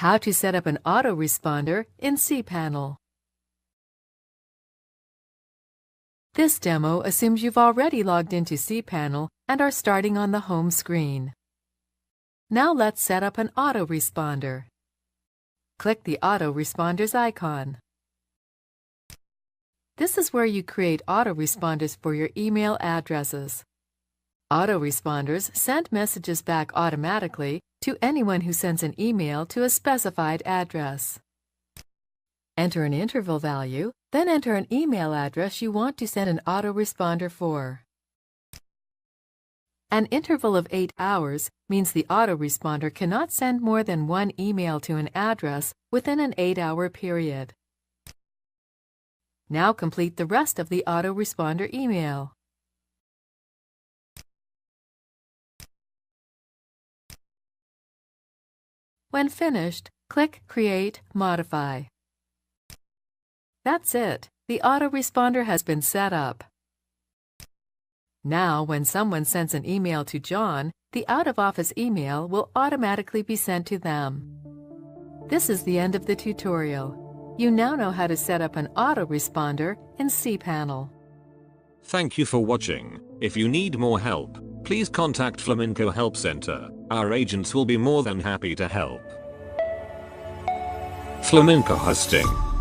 How to set up an autoresponder in cPanel. This demo assumes you've already logged into cPanel and are starting on the home screen. Now let's set up an autoresponder. Click the autoresponders icon. This is where you create autoresponders for your email addresses. Autoresponders send messages back automatically to anyone who sends an email to a specified address. Enter an interval value, then enter an email address you want to send an autoresponder for. An interval of 8 hours means the autoresponder cannot send more than one email to an address within an 8-hour period. Now complete the rest of the autoresponder email. When finished, click Create, Modify. That's it. The autoresponder has been set up. Now, when someone sends an email to John, the out-of-office email will automatically be sent to them. This is the end of the tutorial. You now know how to set up an autoresponder in cPanel. Thank you for watching. If you need more help, please contact Flaminqo Help Center. Our agents will be more than happy to help. Flaminqo Hosting.